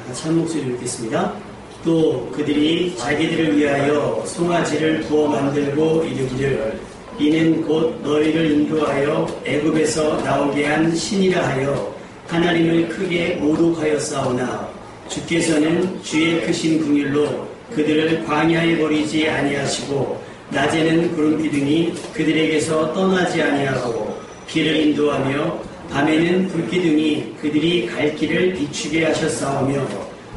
같이 한 목소리로 읽겠습니다. 또 그들이 자기들을 위하여 송아지를 구워 만들고 이르기를 이는 곧 너희를 인도하여 애굽에서 나오게 한 신이라 하여 하나님을 크게 모독하였사오나 주께서는 주의 크신 긍휼로 그들을 광야에 버리지 아니하시고 낮에는 구름기둥이 그들에게서 떠나지 아니하고 길을 인도하며 밤에는 불기둥이 그들이 갈 길을 비추게 하셨사오며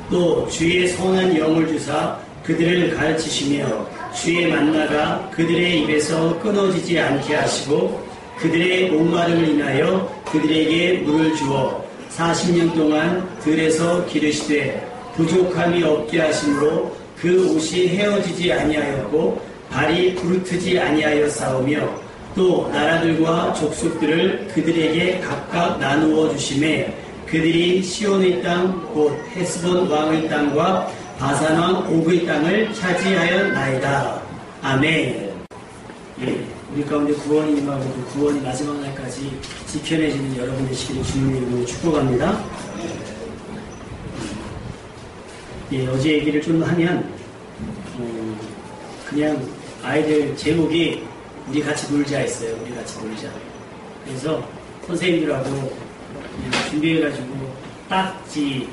또 주의 선한 영을 주사 그들을 가르치시며 주의 만나가 그들의 입에서 끊어지지 않게 하시고 그들의 목마름을 인하여 그들에게 물을 주어 40년 동안 들에서 기르시되 부족함이 없게 하심으로 그 옷이 헤어지지 아니하였고 발이 부르트지 아니하였사오며 또 나라들과 족속들을 그들에게 각각 나누어 주심에 그들이 시온의 땅 곧 헤스본 왕의 땅과 바산 왕 옥의 땅을 차지하였나이다. 아멘. 예, 우리 가운데 구원이 임하고 그 구원이 마지막 날까지 지켜내시는 여러분 되시기를 주님의 이름으로 축복합니다. 예, 어제 얘기를 좀 하면 그냥 아이들 제목이 우리 같이 놀자 했어요. 우리 같이 놀자. 그래서 선생님들하고 준비해가지고 딱지,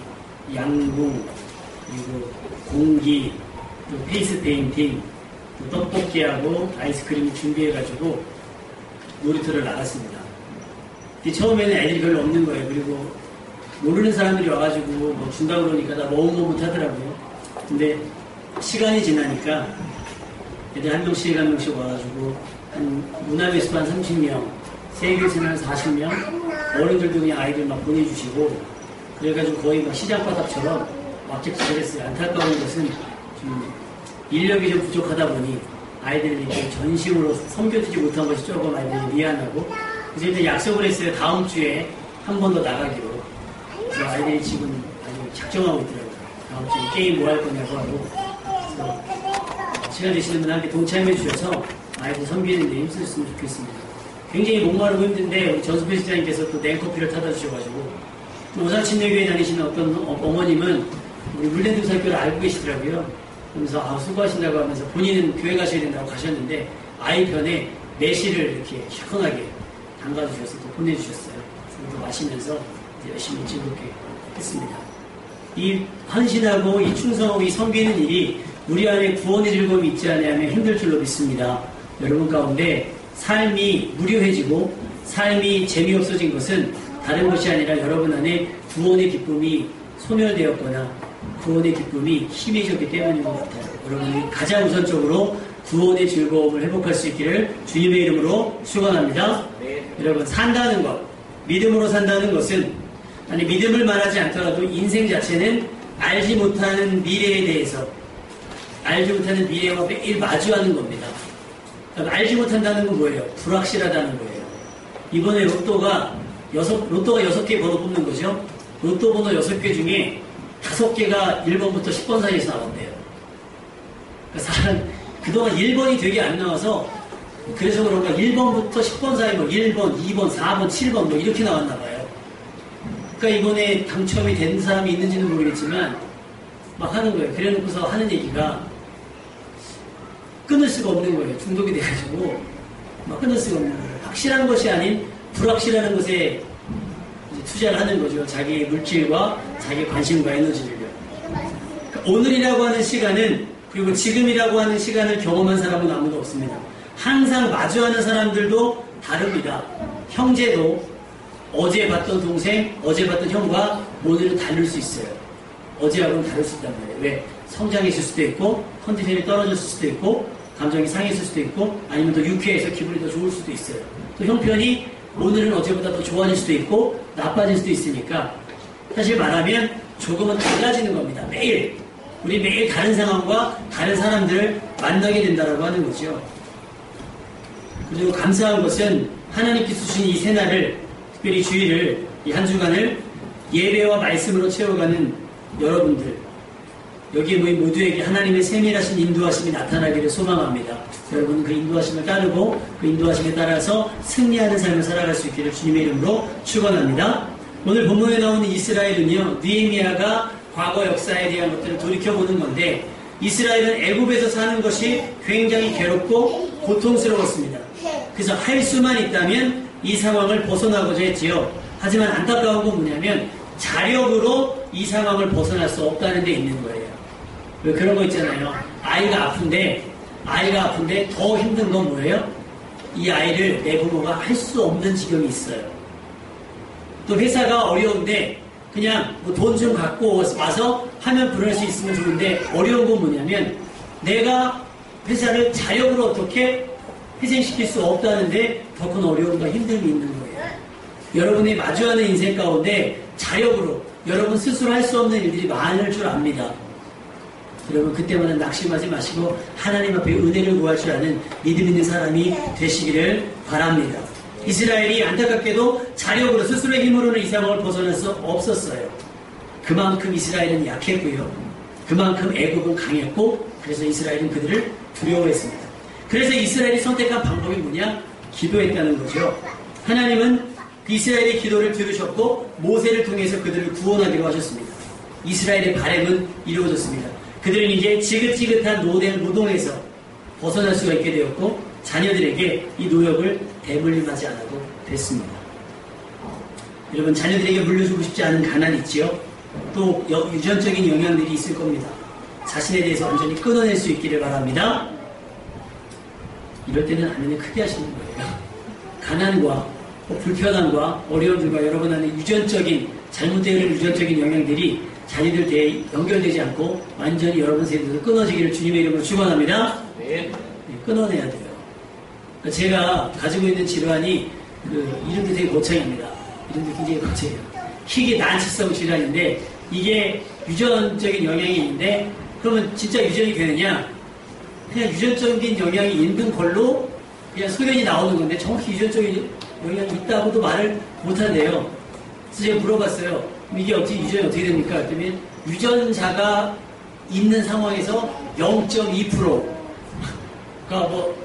양궁, 그리고 공기, 또 페이스 페인팅, 또 떡볶이하고 아이스크림 준비해가지고 놀이터를 나갔습니다. 근데 처음에는 애들이 별로 없는 거예요. 그리고 모르는 사람들이 와가지고 뭐 준다고 그러니까 나 머뭇머뭇 하더라고요. 근데 시간이 지나니까 애들 한 명씩 한 명씩 와가지고 한 문화교습 한 30명, 세계에서는 한 40명, 어른들도 그냥 아이들 막 보내주시고 그래가지고 거의 막 시장바닥처럼 막집지를 했어요. 안타까운 것은 좀 인력이 좀 부족하다 보니 아이들이 이렇게 전심으로 섬겨주지 못한 것이 조금 아이들이 미안하고 그래서 일단 약속을 했어요. 다음 주에 한 번 더 나가기로. 그래서 아이들이 지금 아주 작정하고 있더라고요. 다음 주에 게임 뭐 할 거냐고 하고. 그래서 시간 되시는 분 함께 동참해 주셔서 아이들 섬기는 데 힘쓰셨으면 좋겠습니다. 굉장히 목마르고 힘든데 우리 전수표 시장님께서 또 냉커피를 타다 주셔가지고 오산침례교회 다니시는 어떤 어머님은 우리 물랜드사교를 알고 계시더라고요. 그러면서 수고하신다고 하면서 본인은 교회 가셔야 된다고 가셨는데 아이 편에 매실을 이렇게 시원하게 담가주셔서 또 보내주셨어요. 그래서 마시면서 열심히 즐겁게 했습니다. 이 헌신하고 이 충성하고 이 섬기는 일이 우리 안에 구원의 즐거움이 있지 않으면 힘들 줄로 믿습니다. 여러분 가운데 삶이 무료해지고 삶이 재미없어진 것은 다른 것이 아니라 여러분 안에 구원의 기쁨이 소멸되었거나 구원의 기쁨이 희미해졌기 때문인 것 같아요. 여러분이 가장 우선적으로 구원의 즐거움을 회복할 수 있기를 주님의 이름으로 축원합니다. 네. 여러분 산다는 것, 믿음으로 산다는 것은 아니 믿음을 말하지 않더라도 인생 자체는 알지 못하는 미래에 대해서 알지 못하는 미래와 매일 마주하는 겁니다. 알지 못한다는 건 뭐예요? 불확실하다는 거예요. 이번에 로또가 6개 번호 뽑는 거죠. 로또 번호 6개 중에 5개가 1번부터 10번 사이에서 나온대요. 그러니까 사람 그동안 1번이 되게 안 나와서 그래서 그런가 1번부터 10번 사이 뭐 1번, 2번, 4번, 7번 뭐 이렇게 나왔나 봐요. 그러니까 이번에 당첨이 된 사람이 있는지는 모르겠지만 막 하는 거예요. 그래 놓고서 하는 얘기가 끊을 수가 없는 거예요. 중독이 돼가지고 막 끊을 수가 없는 거예요. 확실한 것이 아닌 불확실한 것에 투자를 하는 거죠. 자기의 물질과 자기의 관심과 에너지를요. 그러니까 오늘이라고 하는 시간은 그리고 지금이라고 하는 시간을 경험한 사람은 아무도 없습니다. 항상 마주하는 사람들도 다릅니다. 형제도 어제 봤던 동생, 어제 봤던 형과 오늘은 다를 수 있어요. 어제하고는 다를 수 있단 말이에요. 왜? 성장했을 수도 있고 컨디션이 떨어졌을 수도 있고 감정이 상했을 수도 있고 아니면 더 유쾌해서 기분이 더 좋을 수도 있어요. 또 형편이 오늘은 어제보다 더 좋아질 수도 있고 나빠질 수도 있으니까 사실 말하면 조금은 달라지는 겁니다. 매일 우리 매일 다른 상황과 다른 사람들을 만나게 된다라고 하는 거죠. 그리고 감사한 것은 하나님께서 주신 이 새날을 특별히 주일을 이 한 주간을 예배와 말씀으로 채워가는 여러분들 여기에 모인 모두에게 하나님의 세밀하신 인도하심이 나타나기를 소망합니다. 여러분은 그 인도하심을 따르고 그 인도하심에 따라서 승리하는 삶을 살아갈 수 있기를 주님의 이름으로 축원합니다. 오늘 본문에 나오는 이스라엘은요, 느헤미야가 과거 역사에 대한 것들을 돌이켜보는 건데, 이스라엘은 애굽에서 사는 것이 굉장히 괴롭고 고통스러웠습니다. 그래서 할 수만 있다면 이 상황을 벗어나고자 했지요. 하지만 안타까운 건 뭐냐면 자력으로 이 상황을 벗어날 수 없다는 데 있는 거예요. 왜 그런 거 있잖아요. 아이가 아픈데 더 힘든 건 뭐예요? 이 아이를 내 부모가 할 수 없는 지경이 있어요. 또 회사가 어려운데 그냥 뭐 돈 좀 갖고 와서 하면 불어날 수 있으면 좋은데, 어려운 건 뭐냐면 내가 회사를 자력으로 어떻게 희생시킬 수 없다는데 더 큰 어려움과 힘듦이 있는 거예요. 여러분이 마주하는 인생 가운데 자력으로 여러분 스스로 할 수 없는 일들이 많을 줄 압니다. 여러분 그때마다 낙심하지 마시고 하나님 앞에 은혜를 구할 줄 아는 믿음 있는 사람이 되시기를 바랍니다. 이스라엘이 안타깝게도 자력으로 스스로의 힘으로는 이 상황을 벗어날 수 없었어요. 그만큼 이스라엘은 약했고요. 그만큼 애굽은 강했고, 그래서 이스라엘은 그들을 두려워했습니다. 그래서 이스라엘이 선택한 방법이 뭐냐? 기도했다는 거죠. 하나님은 이스라엘의 기도를 들으셨고 모세를 통해서 그들을 구원하기로 하셨습니다. 이스라엘의 바람은 이루어졌습니다. 그들은 이제 지긋지긋한 노동에서 벗어날 수가 있게 되었고 자녀들에게 이 노역을 대물림하지 않아도 됐습니다. 여러분, 자녀들에게 물려주고 싶지 않은 가난이 있지요. 또 유전적인 영향들이 있을 겁니다. 자신에 대해서 완전히 끊어낼 수 있기를 바랍니다. 이럴 때는 아멘을 크게 하시는 거예요. 가난과 불편함과 어려움들과 여러분 안에 잘못되어 있는 유전적인 영향들이 자녀들 대해 연결되지 않고 완전히 여러분 세대에서 끊어지기를 주님의 이름으로 축원합니다. 네, 끊어내야 돼요. 제가 가지고 있는 질환이 이름도 되게 거창입니다. 이름도 굉장히 거창해요. 희귀 난치성 질환인데 이게 유전적인 영향이 있는데, 그러면 진짜 유전이 되느냐? 그냥 유전적인 영향이 있는 걸로 그냥 소견이 나오는 건데 정확히 유전적인 영향이 있다고도 말을 못한대요. 그래서 제가 물어봤어요. 이게 유전이 어떻게 됩니까? 그랬더니 유전자가 있는 상황에서 0.2%, 그러니까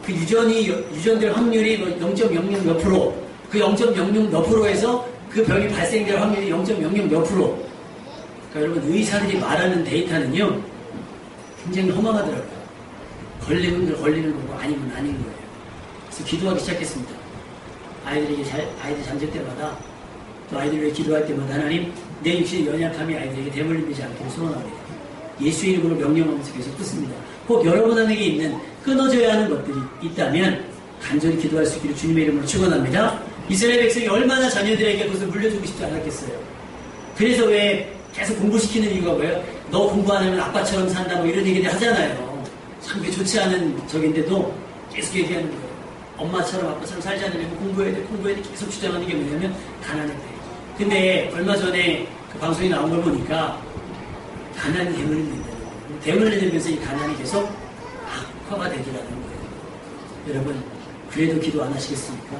그 유전될 확률이 0.00 몇 프로, 그 0.00 몇 프로에서 그 병이 발생될 확률이 0.00 몇 프로. 그러니까 여러분, 의사들이 말하는 데이터는요, 굉장히 허망하더라고요. 걸리는 거고 아니면 아닌 거예요. 그래서 기도하기 시작했습니다. 아이들 잠들 때마다, 또 아이들을 위해 기도할 때마다 하나님, 내 육신의 연약함이 아이들에게 대물림되지 않기를 소원합니다. 예수의 이름으로 명령하면서 계속 듣습니다. 꼭 여러분 안에게 있는 끊어져야 하는 것들이 있다면 간절히 기도할 수 있기를 주님의 이름으로 축원합니다. 이스라엘 백성이 얼마나 자녀들에게 그것을 물려주고 싶지 않았겠어요. 그래서 왜 계속 공부시키는 이유가 뭐예요? 너 공부 안 하면 아빠처럼 산다 뭐 이런 얘기들 하잖아요. 참 좋지 않은 적인데도 계속 얘기하는 거예요. 엄마처럼 아빠처럼 살지 않으면 공부해야 돼 계속 주장하는 게 뭐냐면 가난해. 근데 얼마 전에 그 방송에 나온 걸 보니까 가난이 대물림이 된다는 거예요. 대물림되면서 이 가난이 계속 악화가 되더라는 거예요. 여러분, 그래도 기도 안 하시겠습니까?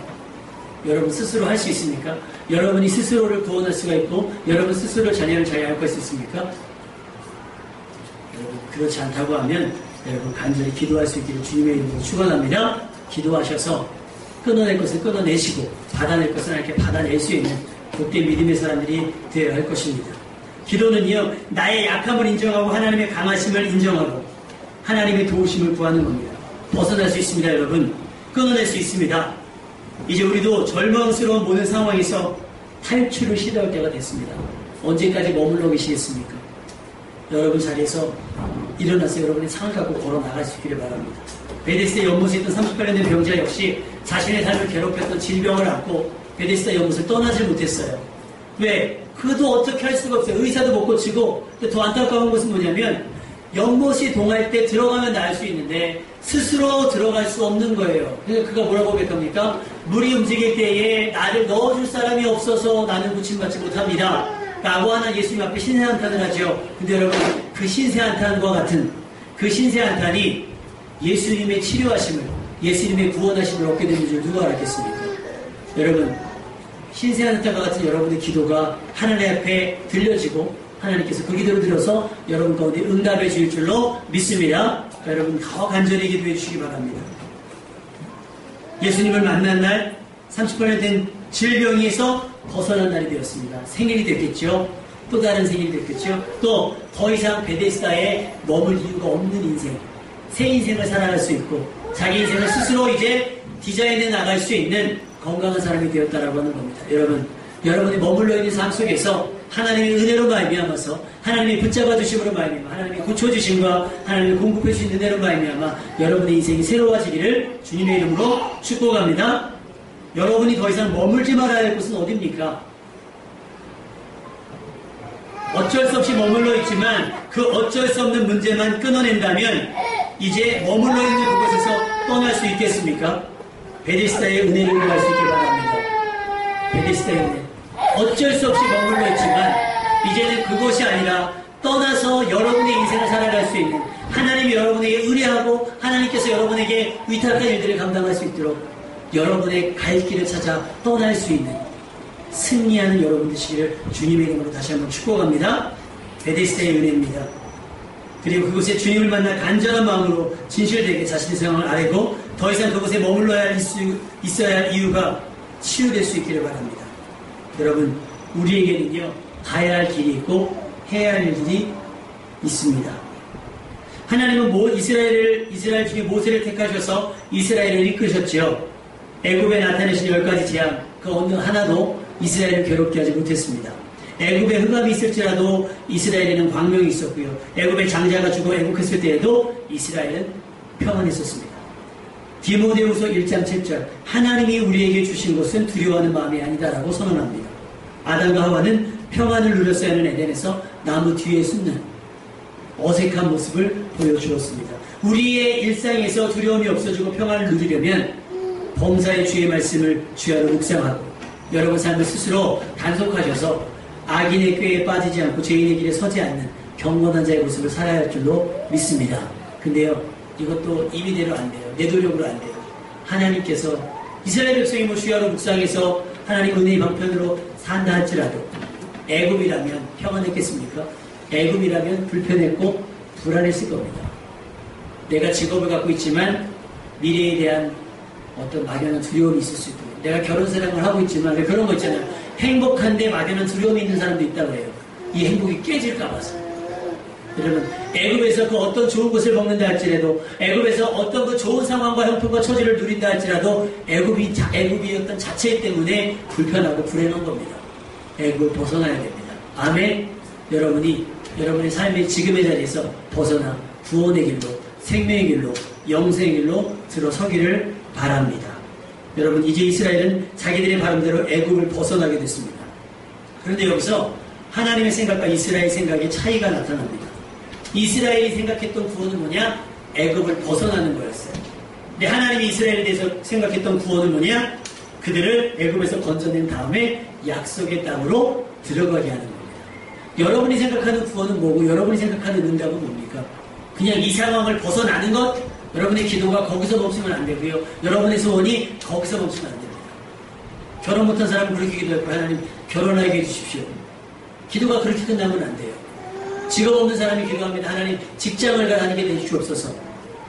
여러분 스스로 할 수 있습니까? 여러분이 스스로를 구원할 수가 있고 여러분 스스로 자녀를 잘 양육할 수 있습니까? 여러분, 그렇지 않다고 하면 여러분 간절히 기도할 수 있기를 주님의 이름으로 축원합니다. 기도하셔서 끊어낼 것을 끊어내시고 받아낼 것은 이렇게 받아낼 수 있는 복된 믿음의 사람들이 되어야 할 것입니다. 기도는요, 나의 약함을 인정하고 하나님의 강하심을 인정하고 하나님의 도우심을 구하는 겁니다. 벗어날 수 있습니다. 여러분, 끊어낼 수 있습니다. 이제 우리도 절망스러운 모든 상황에서 탈출을 시도할 때가 됐습니다. 언제까지 머물러 계시겠습니까? 여러분 자리에서 일어나서 여러분의 상을 갖고 걸어 나갈 수 있기를 바랍니다. 베데스다 연못에 있던 38년 된 병자 역시 자신의 삶을 괴롭혔던 질병을 안고 베데스다 연못을 떠나질 못했어요. 왜? 그도 어떻게 할 수가 없어요. 의사도 못 고치고. 더 안타까운 것은 뭐냐면 연못이 동할 때 들어가면 나을 수 있는데 스스로 들어갈 수 없는 거예요. 그래서 그가 뭐라고 고백합니까? 물이 움직일 때에 나를 넣어줄 사람이 없어서 나는 구침받지 못합니다. 라고 하는 예수님 앞에 신세한탄을 하죠. 근데 여러분, 그 신세한탄과 같은 그 신세한탄이 예수님의 치료하심을, 예수님의 구원하심을 얻게 되는 줄 누가 알았겠습니까? 여러분, 신세한탄과 같은 여러분의 기도가 하나님 앞에 들려지고 하나님께서 그 기도를 들어서 여러분 가운데 응답해 주실 줄로 믿습니다. 여러분 더 간절히 기도해 주시기 바랍니다. 예수님을 만난 날 38년 된 질병에서 벗어난 날이 되었습니다. 생일이 됐겠죠. 또 다른 생일이 됐겠죠. 또 더 이상 베데스다에 머물 이유가 없는 인생, 새 인생을 살아갈 수 있고 자기 인생을 스스로 이제 디자인해 나갈 수 있는 건강한 사람이 되었다라고 하는 겁니다. 여러분이 머물러 있는 삶 속에서 하나님의 은혜로 말미암아서 하나님이 붙잡아 주심으로 말미암아 하나님이 고쳐 주심과 하나님이 공급해 주신 은혜로 말미암아 여러분의 인생이 새로워지기를 주님의 이름으로 축복합니다. 여러분이 더 이상 머물지 말아야 할 곳은 어디입니까? 어쩔 수 없이 머물러 있지만 그 어쩔 수 없는 문제만 끊어낸다면 이제 머물러 있는 그곳에서 떠날 수 있겠습니까? 베데스다의 은혜를 구할 수 있길 바랍니다. 베데스다의 은혜. 어쩔 수 없이 머물러 있지만 이제는 그것이 아니라 떠나서 여러분의 인생을 살아갈 수 있는 하나님이 여러분에게 의뢰하고 하나님께서 여러분에게 위탁한 일들을 감당할 수 있도록 여러분의 갈 길을 찾아 떠날 수 있는 승리하는 여러분 되시기를 주님의 이름으로 다시 한번 축복합니다. 베데스다의 은혜입니다. 그리고 그곳에 주님을 만나 간절한 마음으로 진실되게 자신의 상황을 알고 더 이상 그곳에 머물러야 있어야 할 이유가 치유될 수 있기를 바랍니다. 여러분, 우리에게는요 가야 할 길이 있고 해야 할 일이 있습니다. 하나님은 이스라엘 중에 모세를 택하셔서 이스라엘을 이끄셨죠. 애굽에 나타내신 10가지 재앙 그 어느 하나도 이스라엘을 괴롭게 하지 못했습니다. 애굽에 흑암이 있을지라도 이스라엘에는 광명이 있었고요. 애굽의 장자가 죽어 애국했을 때에도 이스라엘은 평안했었습니다. 디모데후서 1장 7절 하나님이 우리에게 주신 것은 두려워하는 마음이 아니다라고 선언합니다. 아담과 하와는 평안을 누렸어야 하는 에덴에서 나무 뒤에 숨는 어색한 모습을 보여주었습니다. 우리의 일상에서 두려움이 없어지고 평안을 누리려면 범사의 주의 말씀을 주야로 묵상하고 여러분 삶을 스스로 단속하셔서 악인의 꾀에 빠지지 않고 죄인의 길에 서지 않는 경건한 자의 모습을 살아야 할 줄로 믿습니다. 근데요 이것도 임의대로 안 돼요. 내 노력으로 안 돼요. 하나님께서 이스라엘 백성이 주야로 묵상해서 하나님 은혜의 방편으로 산다 할지라도 애굽이라면 평안했겠습니까? 애굽이라면 불편했고 불안했을 겁니다. 내가 직업을 갖고 있지만 미래에 대한 어떤 막연한 두려움이 있을 수 있고 내가 결혼 사랑을 하고 있지만 그런 거 있잖아요. 행복한데 막연한 두려움이 있는 사람도 있다고 해요. 이 행복이 깨질까 봐서. 여러분 애굽에서 그 어떤 좋은 것을 먹는다 할지라도 애굽에서 어떤 그 좋은 상황과 형편과 처지를 누린다 할지라도 애굽이 어떤 자체 때문에 불편하고 불행한 겁니다. 애굽을 벗어나야 됩니다. 아멘. 여러분의 삶의 지금의 자리에서 벗어나 구원의 길로 생명의 길로 영생의 길로 들어서기를 바랍니다. 여러분 이제 이스라엘은 자기들의 바람대로 애굽을 벗어나게 됐습니다. 그런데 여기서 하나님의 생각과 이스라엘 생각의 차이가 나타납니다. 이스라엘이 생각했던 구원은 뭐냐? 애굽을 벗어나는 거였어요. 근데 하나님이 이스라엘에 대해서 생각했던 구원은 뭐냐? 그들을 애굽에서 건져낸 다음에 약속의 땅으로 들어가게 하는 겁니다. 여러분이 생각하는 구원은 뭐고 여러분이 생각하는 응답은 뭡니까? 그냥 이 상황을 벗어나는 것? 여러분의 기도가 거기서 멈추면 안 되고요. 여러분의 소원이 거기서 멈추면 안 됩니다. 결혼 못한 사람은 그렇게 기도했고 하나님 결혼하게 해주십시오. 기도가 그렇게 끝나면 안 돼요. 직업 없는 사람이 기도합니다. 하나님 직장을 가게 해주시옵소서.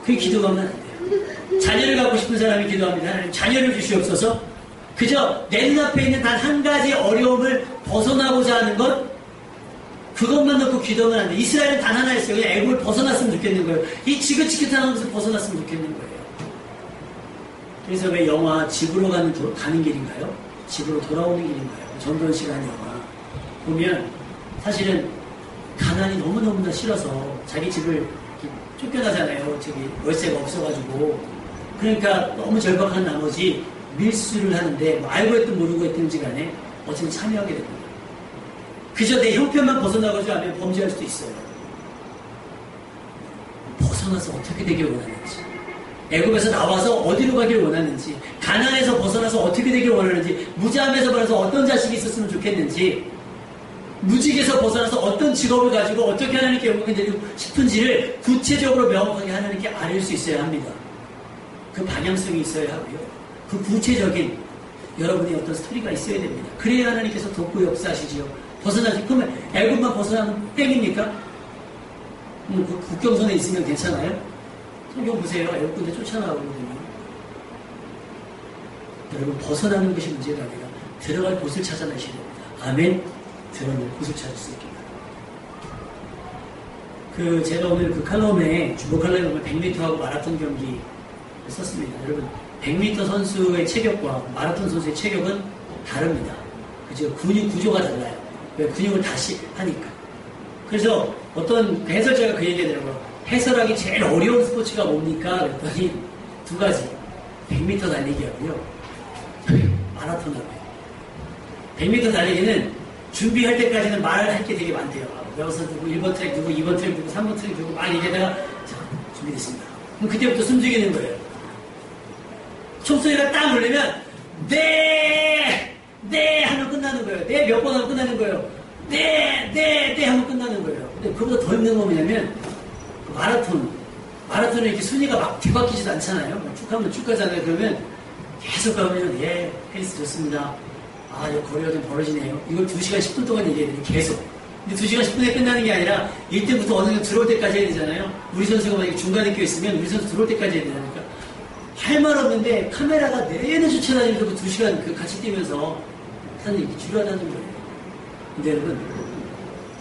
그게 기도하면 안 돼요. 자녀를 갖고 싶은 사람이 기도합니다. 하나님 자녀를 주시옵소서. 그저 내 눈앞에 있는 단 한 가지 어려움을 벗어나고자 하는 것 그것만 놓고 기도하면 안 돼. 이스라엘은 단 하나였어요. 그냥 애굽을 벗어났으면 좋겠는 거예요. 이 지긋지긋한 곳을 벗어났으면 좋겠는 거예요. 그래서 왜 영화 집으로 가는 길인가요? 집으로 돌아오는 길인가요? 전도연 씨가 한 영화 보면 사실은 가난이 너무너무나 싫어서 자기 집을 쫓겨나잖아요. 월세가 없어가지고. 그러니까 너무 절박한 나머지 밀수를 하는데 뭐 알고 했든 모르고 했든지 간에 어쨌든 참여하게 됩니다. 그저 내 형편만 벗어나가지 않으면 범죄할 수도 있어요. 벗어나서 어떻게 되길 원하는지, 애굽에서 나와서 어디로 가길 원하는지, 가난에서 벗어나서 어떻게 되길 원하는지, 무자함에서 벗어나서 어떤 자식이 있었으면 좋겠는지, 무직에서 벗어나서 어떤 직업을 가지고 어떻게 하나님께 영광을 드리고 싶은지를 구체적으로 명확하게 하나님께 알릴 수 있어야 합니다. 그 방향성이 있어야 하고요. 그 구체적인 여러분의 어떤 스토리가 있어야 됩니다. 그래야 하나님께서 돕고 역사하시지요. 벗어나지. 그러면 애굽만 벗어나면 땡입니까? 그 국경선에 있으면 괜찮아요? 성경 보세요. 애굽 군대 쫓아나오거든요. 여러분 벗어나는 것이 문제가 아니라 들어갈 곳을 찾아내셔야 됩니다. 아멘. 들어갈 곳을 찾을 수 있게. 제가 오늘 그 칼럼에, 주보 칼럼에 보면 100m하고 마라톤 경기 썼습니다. 여러분, 100m 선수의 체격과 마라톤 선수의 체격은 다릅니다. 그죠? 근육 구조가 달라요. 왜? 근육을 다시 하니까. 그래서 어떤 해설자가 그 얘기 하더라고요. 해설하기 제일 어려운 스포츠가 뭡니까? 그랬더니 두 가지. 100m 달리기하고요. 마라톤하고요. 100m 달리기는 준비할 때까지는 말을 할 게 되게 많대요. 여기서 누구 1번 트랙 누구 2번 트랙 누구 3번 트랙 누구 막 얘기하다가 자, 준비됐습니다. 그럼 그때부터 숨죽이는 거예요. 총소리가 딱 울리면 네 하면 끝나는 거예요. 네 몇 번 하면 끝나는 거예요. 네 하면 끝나는 거예요. 근데 그보다 더 힘든 건 뭐냐면 마라톤은 이렇게 순위가 막 뒤바뀌지도 않잖아요. 쭉 하면 쭉 가잖아요. 그러면 계속 가면 페이스 좋습니다. 이거 거리가 좀 벌어지네요. 이걸 2시간 10분 동안 얘기해야 돼요. 계속. 근데 2시간 10분에 끝나는 게 아니라 1등부터 어느 정도 들어올 때까지 해야 되잖아요. 우리 선수가 만약에 중간에 껴있으면 우리 선수 들어올 때까지 해야 되니까 할 말 없는데 카메라가 내내 쫓아다니면서 2시간 같이 뛰면서 하는 얘기 지루하다는 거예요. 근데 여러분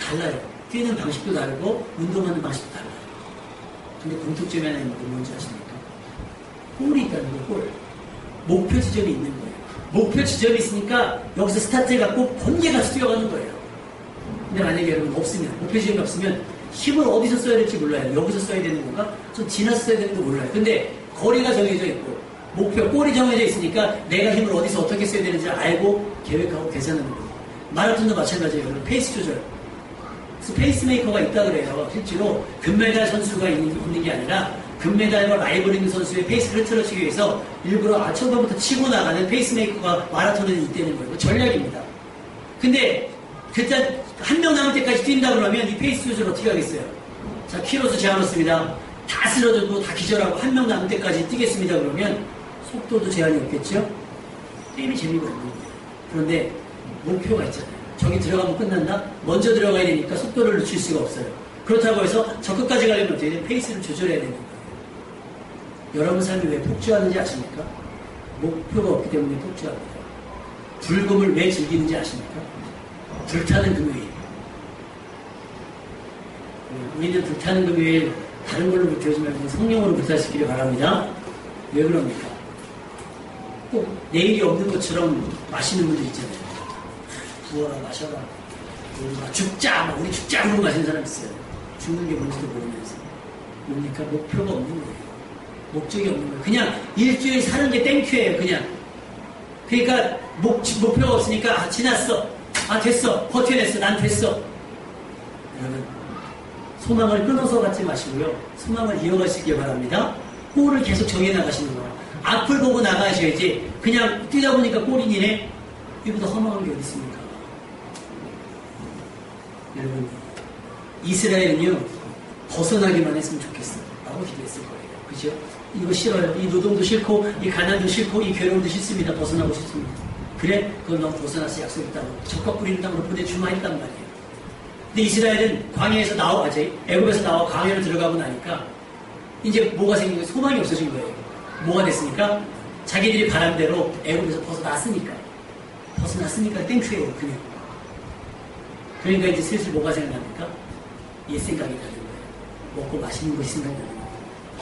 달라요. 뛰는 방식도 다르고 운동하는 방식도 달라요. 근데 공통점이 하나 있는 게 뭔지 아십니까? 골이 있다는 거예요. 골. 목표 지점이 있는 거예요. 목표 지점이 있으니까 여기서 스타트를 갖고 번개같이 뛰어가는 거예요. 근데 만약에 여러분 없으면, 목표 지점이 없으면 힘을 어디서 써야 될지 몰라요. 여기서 써야 되는 건가? 좀 지나서 써야 되는 거 몰라요. 근데 거리가 정해져 있고 목표, 골이 정해져 있으니까 내가 힘을 어디서 어떻게 써야 되는지 알고 계획하고 계산하는 거예요. 마라톤도 마찬가지예요. 여러분 페이스 조절. 그래서 페이스메이커가 있다 그래요. 실제로 금메달 선수가 있는 게 아니라 금메달과 라이벌 있는 선수의 페이스를 틀어주기 위해서 일부러 처음부터 치고 나가는 페이스메이커가 마라톤에 있다는 거예요. 전략입니다. 근데 그때 한 명 남을 때까지 뛴다 그러면 이 페이스 조절 어떻게 하겠어요? 자, 키로수 제한했습니다. 다 쓰러지고 다 기절하고 한 명 남을 때까지 뛰겠습니다. 그러면 속도도 제한이 없겠죠? 게임이 재미가 없는 거예요. 그런데 목표가 있잖아요. 저기 들어가면 끝난다? 먼저 들어가야 되니까 속도를 늦출 수가 없어요. 그렇다고 해서 저 끝까지 가려면 어떻게 돼요? 페이스를 조절해야 되는 거예요. 여러분 삶이 왜 폭주하는지 아십니까? 목표가 없기 때문에 폭주합니다. 불금을 왜 즐기는지 아십니까? 불타는 금요일. 우리는 불타는 금요일 다른 걸로 불태우지 말고 성령으로 불타시키길 바랍니다. 왜 그럽니까? 꼭 내일이 없는 것처럼 마시는 분들 있잖아요. 부어라 마셔라. 죽자! 우리 죽자! 그러고 마시는 사람 있어요. 죽는 게 뭔지도 모르면서. 뭡니까? 목표가 없는 거예요. 목적이 없는 거예요. 그냥 일주일 사는 게 땡큐예요. 그냥. 그러니까 목표가 없으니까 지났어. 됐어. 버텨냈어. 난 됐어. 여러분 소망을 끊어서 갖지 마시고요. 소망을 이어가시길 바랍니다. 골을 계속 정해나가시는 거예요. 앞을 보고 나가셔야지 그냥 뛰다 보니까 골이네. 이보다 허망한 게 어디 있습니까? 여러분 이스라엘은요 벗어나기만 했으면 좋겠어요. 라고 기도했을 거예요. 그죠? 이거 싫어요. 이 노동도 싫고 이 가난도 싫고 이 괴로움도 싫습니다. 벗어나고 싶습니다. 그래? 그건 너무 벗어나서 약속 있다고 적과 뿌리는 땅으로 보내주마 했단 말이에요. 근데 이스라엘은 광야에서 애굽에서 나와 광야로 들어가고 나니까 이제 뭐가 생긴 거예요? 소망이 없어진 거예요. 뭐가 됐습니까? 자기들이 바람대로 애굽에서 벗어났으니까 땡큐예요. 그냥. 그러니까 이제 슬슬 뭐가 생각납니까? 옛 생각이 나는 거예요. 먹고 맛있는 것이 생각나는 거예요.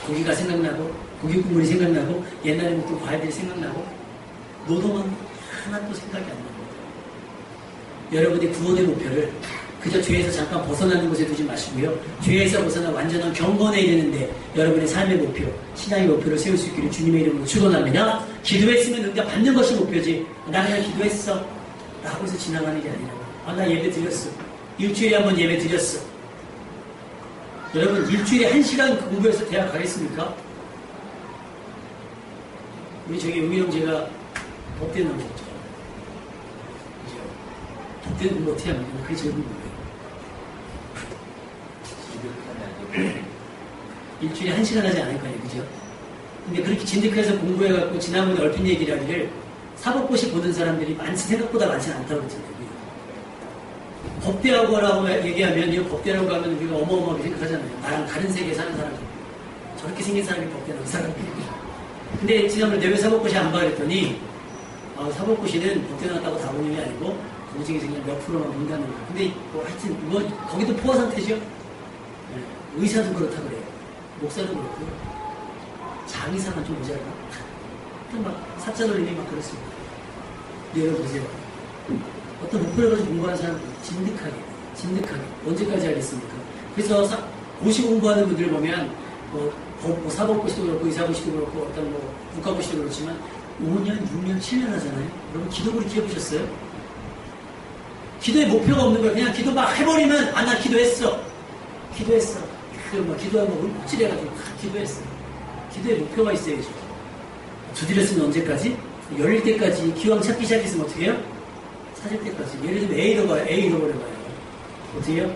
고기가 생각나고 고기 국물이 생각나고 옛날에 먹던 과일들이 생각나고 노동은 하나도 생각이 안 나고 여러분의 구원의 목표를 그저 죄에서 잠깐 벗어나는 곳에 두지 마시고요. 죄에서 벗어나 완전한 경건에 이르는데 여러분의 삶의 목표, 신앙의 목표를 세울 수 있기를 주님의 이름으로 축원합니다. 기도했으면 응답 받는 것이 목표지. 나 그냥 기도했어. 라고 해서 지나가는 게 아니라 나 예배 드렸어. 일주일에 한 번 예배 드렸어. 여러분 일주일에 1시간 공부해서 대학 가겠습니까? 우리 저기 우영 제가 법대 나오셨죠. 법대 공부 어떻게 합니까? 그게 제일 궁금해요. 일주일에 1시간 하지 않을 거 아니에요. 그죠? 근데 그렇게 진득해서 공부해갖고 지난번에 얼핏 얘기를 하기를 사법고시 보는 사람들이 생각보다 많지는 않다고 그랬잖아요. 법대라고 얘기하면 이거 법대라고 하면 우리가 어마어마하게 생각하잖아요. 나랑 다른 세계에 사는 사람 저렇게 생긴 사람이 법대라고 사람이. 근데 지난번에 내외 사법고시 안 봐 그랬더니 사법고시는 법대 나왔다고 다 보는 게 아니고 공직에서 그냥 몇 프로만 본다는 거예요. 근데 뭐 하여튼 뭐 거기도 포화 상태죠. 네. 의사도 그렇다 그래요. 목사도 그렇고 장의사가 좀 모자라. 하여튼 막 사자 돌림이 막 그렇습니다. 내려보세요. 어떤 목표를 가지고 공부하는 사람 진득하게 언제까지 하겠습니까? 그래서 고시 공부하는 분들 보면 뭐 사법고시도 그렇고 의사고시도 그렇고 어떤 뭐 국가고시도 그렇지만 5년, 6년, 7년 하잖아요. 여러분 기도 그렇게 해보셨어요? 기도에 목표가 없는 거예요. 그냥 기도 막 해버리면 나 기도했어. 기도하면 울먹질해가지고 기도했어. 기도에 목표가 있어야죠. 두드렸으면 언제까지? 열릴 때까지 기왕 찾기 시작했으면 어떻게 해요? 찾을 때까지. 예를 들면 A 잃어버려봐요. 어떻게 해요?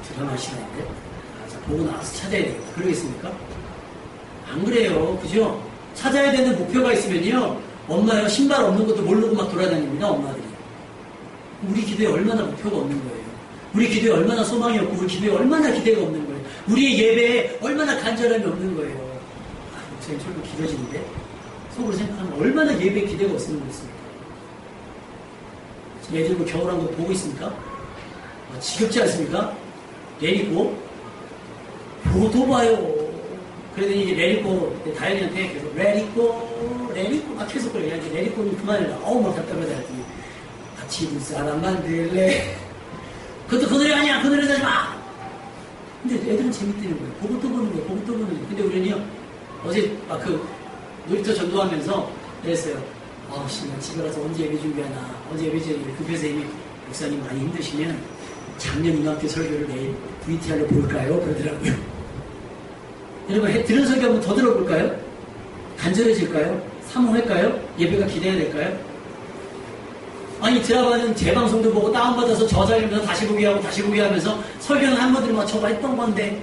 드러나시는데 보고 나와서 찾아야 되겠다. 그러겠습니까? 안 그래요. 그죠? 찾아야 되는 목표가 있으면요. 엄마요. 신발 없는 것도 모르고 막 돌아다닙니다. 엄마들이. 우리 기도에 얼마나 목표가 없는 거예요. 우리 기도에 얼마나 소망이 없고 우리 기도에 얼마나 기대가 없는 거예요. 우리의 예배에 얼마나 간절함이 없는 거예요. 목사님 저도 길어지는데 속으로 생각하면 얼마나 예배에 기대가 없는 거였습니까? 지금 애들 뭐 겨울한 거 보고 있습니까? 지겹지 않습니까? 내리고 보도 봐요. 그러더니 레리꼬 다현이한테 계속 레리꼬 막 계속 그래. 레리꼬는 그만해라. 막 답답하다 했더니 같이 있는 사람 만들래. 그것도 그 노래 아니야. 그 노래 하지 마. 근데 애들은 재밌다는 거예요. 보고 또 보는 거예요. 근데 우리는요 어제 놀이터 전도하면서 그랬어요. 나 집에 가서 언제 예배 준비하나. 언제 예배 준비하나. 급해서 이미 목사님 많이 힘드시면 작년 이맘때 설교를 내일 VTR로 볼까요? 그러더라고요. 여러분 들은 설교 한번 더 들어볼까요? 간절해질까요? 사모할까요? 예배가 기대해야 될까요? 아니 드라마는 재방송도 보고 다운받아서 저장하면서 다시 보기 하면서 설교는 한 번 들으면 저거 했던 건데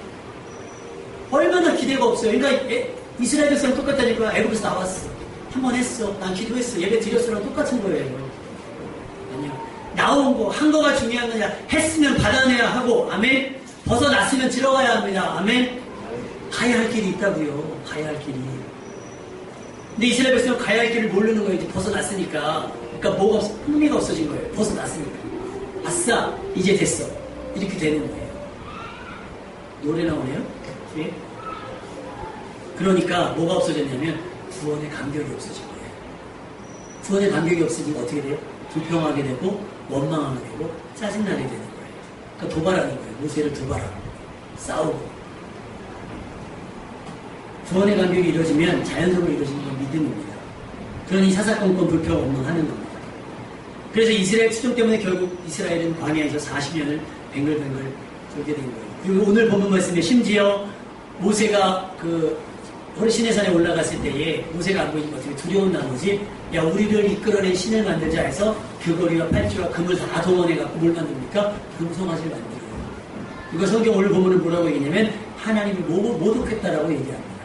얼마나 기대가 없어요. 그러니까 이스라엘 백성은 똑같다니까. 애굽에서 나왔어. 한 번 했어. 난 기도했어. 예배 드렸어랑 똑같은 거예요. 아니요. 나온 거, 한 거가 중요한 거냐. 했으면 받아내야 하고, 아멘. 벗어났으면 들어가야 합니다. 아멘. 가야 할 길이 있다고요. 가야 할 길이. 근데 이스라엘 백성은 가야 할 길을 모르는 거예요. 이제 벗어났으니까. 그러니까 흥미가 없어진 거예요. 벗어났으니까. 아싸, 이제 됐어. 이렇게 되는 거예요. 노래 나오네요. 예? 그러니까 뭐가 없어졌냐면 구원의 감격이 없어진 거예요. 구원의 감격이 없어지면 어떻게 돼요? 불평하게 되고 원망하게 되고 짜증나게 되는 거예요. 그러니까 도발하는 거예요. 모세를 도발하고 싸우고. 구원의 감격이 이루어지면 자연적으로 이루어지는 건 믿음입니다. 그러니 사사건건 불평 원망하는 겁니다. 그래서 이스라엘 추종 때문에 결국 이스라엘은 광야에서 40년을 뱅글뱅글 돌게 된 거예요. 그리고 오늘 본문 말씀에 심지어 모세가 시내산에 올라갔을 때에 모세가 안 보이니까 어떻게 두려운 나머지 야 우리를 이끌어낸 신을 만들자 해서 규거리와 팔찌와 금을 다 동원해갖고 뭘 만듭니까? 금송아지를 만들어요. 이거 성경 오늘 본문을 뭐라고 얘기냐면 하나님이 모독했다라고 얘기합니다.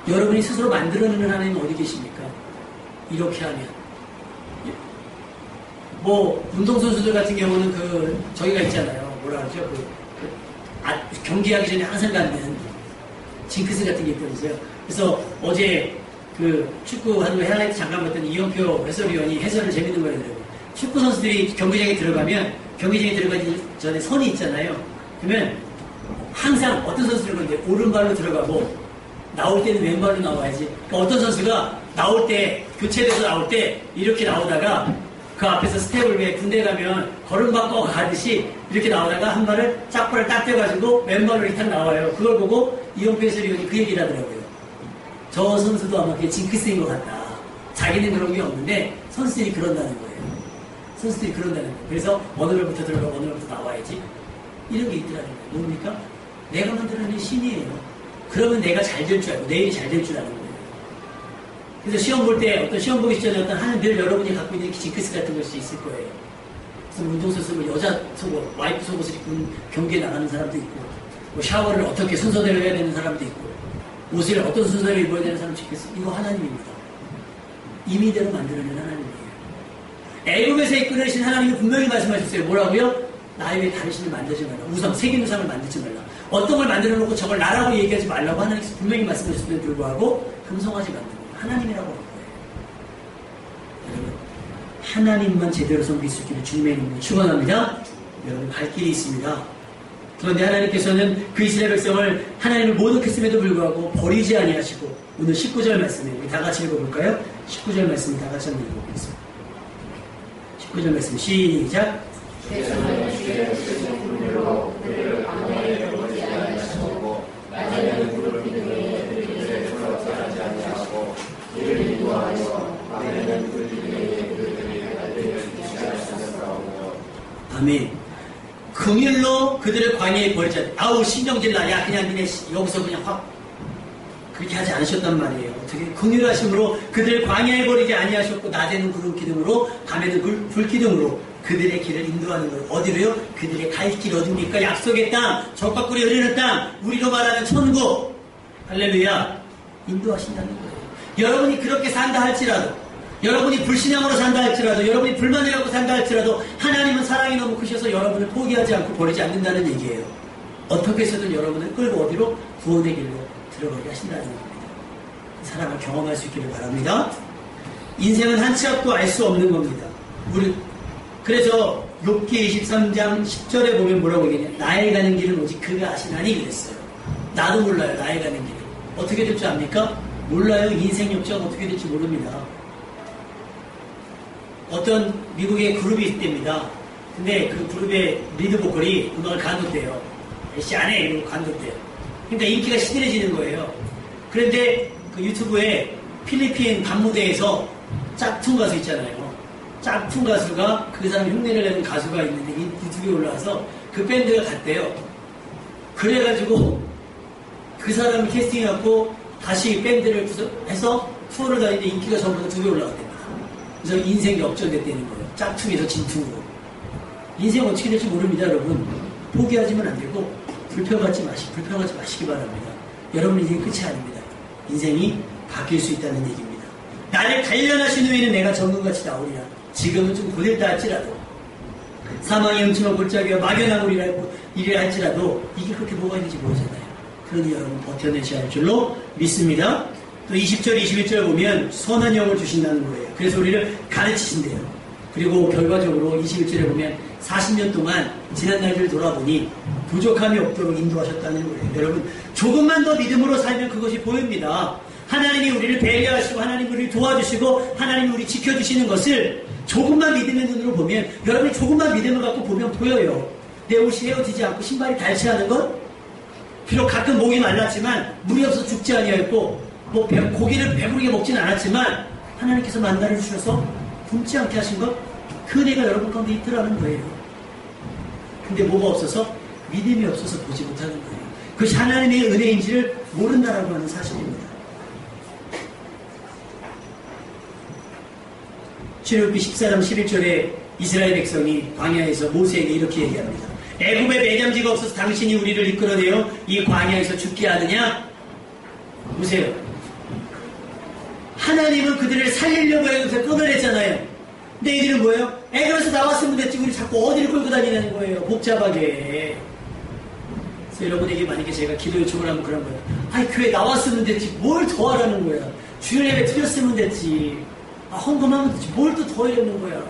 여러분이 스스로 만들어내는 하나님은 어디 계십니까? 이렇게 하면 운동선수들 같은 경우는 저기가 있잖아요. 뭐라 그러죠? 경기하기 전에 항상 갖는 징크스 같은 게 있다면서요. 그래서 어제 축구하는 거 하이라이트 잠깐 봤더니 이영표 해설위원이 해설을 재밌는 거 하더라고요. 축구 선수들이 경기장에 들어가기 전에 선이 있잖아요. 그러면 항상 어떤 선수들은 이제 오른발로 들어가고 나올 때는 왼발로 나와야지. 그러니까 어떤 선수가 교체돼서 나올 때 이렇게 나오다가 그 앞에서 스텝을 왜 군대 가면 걸음바꿔 가듯이 이렇게 나오다가 한 발을 짝발을 딱 떼가지고 왼발로 이렇게 나와요. 그걸 보고 이용표 해설위원이 그 얘기를 하더라고요. 저 선수도 아마 그게 징크스인 것 같다. 자기는 그런 게 없는데 선수들이 그런다는 거예요. 그래서 어느 발부터 들어가고 어느 발부터 나와야지. 이런 게 있더라는 거예요. 뭡니까? 내가 만들어낸 신이에요. 그러면 내가 잘 될 줄 알고 내일이 잘 될 줄 아는 거예요. 그래서 시험 볼 때 시험 보기 전에 하는 별 여러분이 갖고 있는 징크스 같은 것이 있을 거예요. 그래서 운동선수 여자 속옷, 와이프 속옷을 입고 경기에 나가는 사람도 있고 샤워를 어떻게 순서대로 해야 되는 사람도 있고 옷을 어떤 순서대로 입어야 되는 사람도 징크스. 이거 하나님입니다. 임의대로 만들어낸 하나님이에요. 애굽에서 이끌어내신 하나님이 분명히 말씀하셨어요. 뭐라고요? 나의 외에 다른 신을 만들지 말라. 세계 우상을 만들지 말라. 어떤 걸 만들어 놓고 저걸 나라고 얘기하지 말라고 하나님께서 분명히 말씀하셨음에도 불구하고 금송아지 만들고 하나님이라고 하는 거예요. 여러분 하나님만 제대로 섬길 수 있기를 주님의 이름으로 축원합니다. 여러분 갈 길이 있습니다. 그런데 하나님께서는 그 이스라엘 백성을 하나님을 모독했음에도 불구하고 버리지 아니하시고 오늘 19절 말씀에 우리 다 같이 읽어볼까요? 19절 말씀 다 같이 한번 읽어보겠습니다. 19절 말씀 시작. 아멘. 긍휼로 그들을 광야에 버리자. 아우 신경질나. 야 그냥 니네 여기서 그냥 확 그렇게 하지 않으셨단 말이에요. 어떻게 긍휼하심으로 그들을 광야에 버리지 아니하셨고 낮에는 구름 기둥으로 밤에는 불 기둥으로 그들의 길을 인도하는 것. 어디로요? 그들의 갈 길 어디입니까? 약속의 땅, 적과 꿀이 흐르는 땅, 우리로 말하는 천국. 할렐루야. 인도하신다는 거예요. 여러분이 그렇게 산다 할지라도, 여러분이 불신앙으로 산다 할지라도, 여러분이 불만을 갖고 산다 할지라도 하나님은 사랑이 너무 크셔서 여러분을 포기하지 않고 버리지 않는다는 얘기예요. 어떻게 해서든 여러분을 끌고 어디로? 구원의 길로 들어가게 하신다는 겁니다. 사랑을 경험할 수 있기를 바랍니다. 인생은 한치 앞도 알 수 없는 겁니다. 그래서 욥기 23장 10절에 보면 뭐라고 얘기하냐. 나의 가는 길은 오직 그가 아시나니 그랬어요. 나도 몰라요. 나의 가는 길은. 어떻게 될 줄 압니까? 몰라요. 인생 역사가 어떻게 될지 모릅니다. 어떤 미국의 그룹이 있답니다. 근데 그 그룹의 리드 보컬이 음악을 간뒀대요. 씨 안 해! 이러고 간뒀대요. 그러니까 인기가 시들해지는 거예요. 그런데 그 유튜브에 필리핀 밤무대에서 짝퉁 가수 있잖아요. 짝퉁 가수가 그 사람 흉내를 내는 가수가 있는데 유튜브에 올라와서 그 밴드가 갔대요. 그래가지고 그 사람을 캐스팅해갖고 다시 밴드를 해서 투어를 다니는데 인기가 전보다 2배 올라갔답니다. 그래서 인생 역전됐다는 거예요. 짝퉁에서 진퉁으로. 인생 어떻게 될지 모릅니다, 여러분. 포기하지면 안 되고 불평하지 마시기 바랍니다. 여러분 인생 끝이 아닙니다. 인생이 바뀔 수 있다는 얘기입니다. 나를 단련하신 후에는 내가 정금같이 나오리라. 지금은 좀 고됐다 할지라도 사망의 음침한 골짜기와 막연한 일이라 할지라도 이게 그렇게 뭐가 있는지 모르잖아요. 그러니 여러분 버텨내셔야 할 줄로 믿습니다. 또 20절, 21절 보면 선한 영을 주신다는 거예요. 그래서 우리를 가르치신대요. 그리고 결과적으로 21절에 보면 40년 동안 지난 날들을 돌아보니 부족함이 없도록 인도하셨다는 거예요. 여러분 조금만 더 믿음으로 살면 그것이 보입니다. 하나님이 우리를 배려하시고 하나님이 우리를 도와주시고 하나님이 우리 지켜주시는 것을 조금만 믿음의 눈으로 보면 여러분이 조금만 믿음을 갖고 보면 보여요. 내 옷이 헤어지지 않고 신발이 닳지 않은 것? 비록 가끔 목이 말랐지만 물이 없어서 죽지 아니하였고 고기를 배부르게 먹지는 않았지만 하나님께서 만나를 주셔서 굶지 않게 하신 것? 그 은혜가 여러분 가운데 있더라는 거예요. 근데 뭐가 없어서? 믿음이 없어서 보지 못하는 거예요. 그것이 하나님의 은혜인지를 모른다라고 하는 사실입니다. 출애굽기 14장 11절에 이스라엘 백성이 광야에서 모세에게 이렇게 얘기합니다. 애굽에 매장지가 없어서 당신이 우리를 이끌어내어 이 광야에서 죽게 하느냐? 보세요. 하나님은 그들을 살리려고 애굽에서 끌어냈잖아요. 근데 이들은 뭐예요? 애굽에서 나왔으면 됐지 우리 자꾸 어디를 끌고 다니는 거예요. 복잡하게. 그래서 여러분에게 만약에 제가 기도 요청을 하면 그런 거예요. 아니 교회 나왔으면 됐지 뭘 더 하라는 거야. 주일 예배 드렸으면 됐지. 헌금하면 됐지 뭘 또 더 하려는 거야.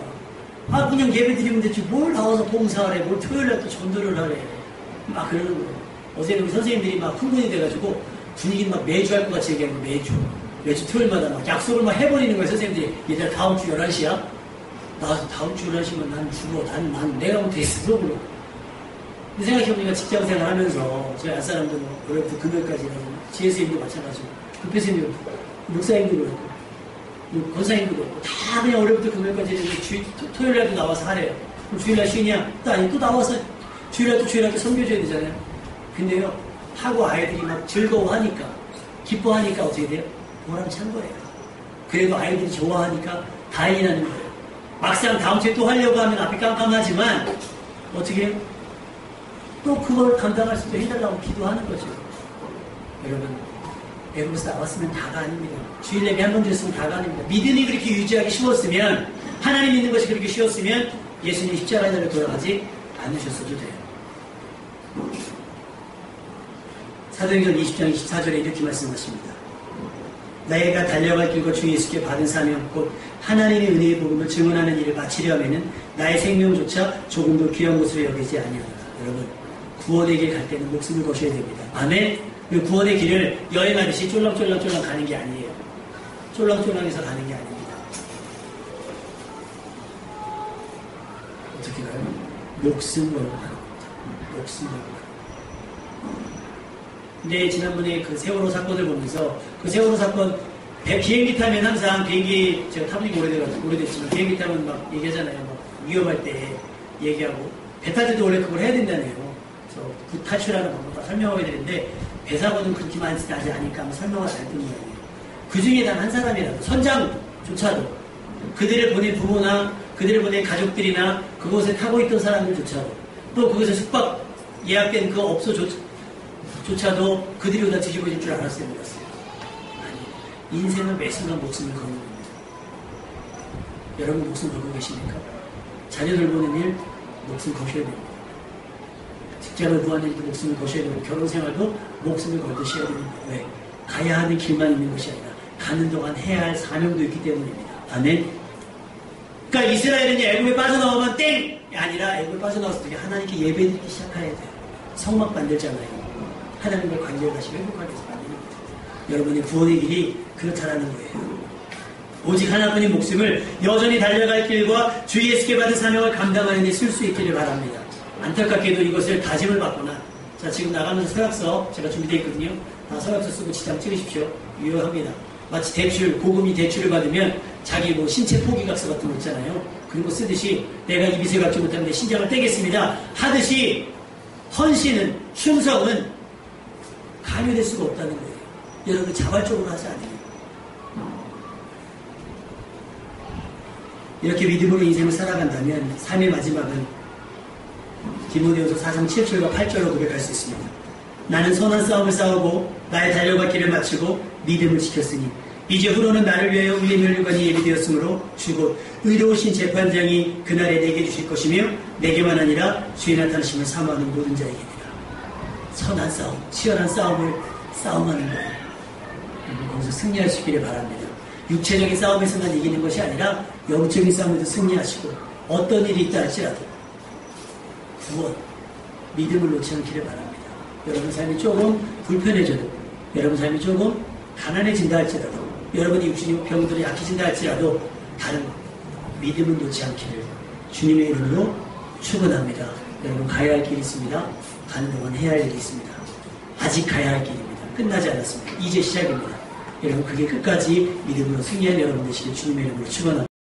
그냥 예배 드리면 됐지 뭘 나와서 봉사하래. 뭘 토요일날 또 전도를 하래. 막 그러는 거예요. 어제 우리 선생님들이 막 흥분이 돼가지고 분위기 막 매주 할 것 같이 얘기하는 거예요. 매주 토요일마다 막 약속을 막 해버리는 거예요. 선생님들이. 얘들아 다음 주 11시야? 나와서 다음 주 11시면 난 죽어. 난 내가 못했어. 그러고. 근데 생각해보니까 직장생활 하면서 저희 앞사람도 월요일부터 금요일까지 지혜수님도 마찬가지고 급회수님도 목사님도 그렇고 권사님도 그렇고 다 그냥 월요일부터 금요일까지 토요일날도 나와서 하래요. 그럼 주일날 쉬냐? 또 나와서 주일날 섬겨줘야 되잖아요. 근데요 하고 아이들이 막 즐거워하니까 기뻐하니까 어떻게 돼요? 보람찬 거예요. 그래도 아이들이 좋아하니까 다행이 나는 거예요. 막상 다음 주에 또 하려고 하면 앞이 깜깜하지만 어떻게 해요? 또 그걸 감당할 수 있게 해달라고 기도하는 거죠. 여러분 애굽에서 나왔으면 다가 아닙니다. 주일 예배 한 번 드렸으면 다가 아닙니다. 믿음이 그렇게 유지하기 쉬웠으면 하나님 믿는 것이 그렇게 쉬웠으면 예수님 십자가에 돌아가지 않으셨어도 돼요. 사도행전 20장 24절에 이렇게 말씀하십니다. 내가 달려갈 길과 주 예수께 받은 사명 곧 하나님의 은혜의 복음을 증언하는 일을 마치려 하면은 나의 생명조차 조금도 귀한 것으로 여기지 아니하노라. 여러분, 구원의 길 갈 때는 목숨을 거셔야 됩니다. 아멘. 그 구원의 길을 여행하듯이 쫄랑쫄랑 가는 게 아니에요. 쫄랑쫄랑해서 가는 게 아닙니다. 어떻게 가요? 목숨 걸고 가는 겁니다. 목숨 걸고 가는 겁니다. 근데 지난번에 그 세월호 사건을 보면서 그 세월호 사건 비행기 타면 항상 비행기 제가 타본 지 오래됐지만 비행기 타면 막 얘기하잖아요. 막 위험할 때 얘기하고 배 탈 때도 원래 그걸 해야 된다네요. 그래서 그 탈출하는 방법을 설명하게 되는데 배 사고는 그렇게 많지 않으니까 한번 설명을 잘 듣는 거예요. 그 중에 단 한 사람이라도 선장조차도 그들을 보낸 부모나 그들을 보낸 가족들이나 그곳에 타고 있던 사람들조차도 또 그곳에 숙박 예약된 그 업소조차도 그들이 다 뒤집어질 줄 알았어요. 몰랐어요. 아니, 인생은 매 순간 목숨을 거는 겁니다. 여러분 목숨 걸고 계십니까? 자녀들 보는 일 목숨 거셔야 됩니다. 직장을 구하는 일도 목숨을 거셔야 되고 결혼생활도 목숨을 걸듯이 해야 됩니다. 왜? 가야 하는 길만 있는 것이 아니라 가는 동안 해야 할 사명도 있기 때문입니다. 아멘. 그러니까 이스라엘은 애굽에 빠져나오면 땡이 아니라 애굽에 빠져나왔을 때 하나님께 예배드리기 시작해야 돼요. 성막 만들잖아요. 하나님과 관계를 다시 회복하기 위해서 만드는 거죠. 여러분의 구원의 길이 그렇다라는 거예요. 오직 하나뿐인 목숨을 여전히 달려갈 길과 주 예수께 받은 사명을 감당하는 데 쓸 수 있기를 바랍니다. 안타깝게도 이것을 다짐을 받거나 자 지금 나가면서 서약서 제가 준비되어 있거든요. 다 서약서 쓰고 지장 찍으십시오. 유효합니다. 마치 대출, 고금리 대출을 받으면 자기 뭐 신체 포기각서 같은 거 있잖아요. 그런 거 쓰듯이 내가 이 빚을 갚지 못하면 내 신장을 떼겠습니다 하듯이 헌신은, 충성은 강요될 수가 없다는 거예요. 여러분 자발적으로 하지 않아요. 이렇게 믿음으로 인생을 살아간다면 삶의 마지막은 디모데후서 4장 7절과 8절로 고백할 수 있습니다. 나는 선한 싸움을 싸우고 나의 달려갈 길을 마치고 믿음을 지켰으니 이제 후로는 나를 위하여 울린 혈육관이 예비되었으므로 주곧 의로우신 재판장이 그날에 내게 주실 것이며 내게만 아니라 주의 나타나심을 사모하는 모든 자에게니라. 선한 싸움, 치열한 싸움을 싸움하는 거예요. 거기서 승리할 수 있기를 바랍니다. 육체적인 싸움에서만 이기는 것이 아니라 영적인 싸움에도 승리하시고 어떤 일이 있다 할지라도 구원, 믿음을 놓지 않기를 바랍니다. 여러분 삶이 조금 불편해져도 여러분 삶이 조금 가난해진다 할지라도 여러분의 육신이 병들이 약해진다 할지라도 다른 믿음을 놓지 않기를 주님의 이름으로 축원합니다. 여러분 가야 할 길이 있습니다. 가는 동안 해야 할 일이 있습니다. 아직 가야 할 길입니다. 끝나지 않았습니다. 이제 시작입니다. 여러분 그게 끝까지 믿음으로 승리한 여러분 되시길 주님의 이름으로 축원합니다.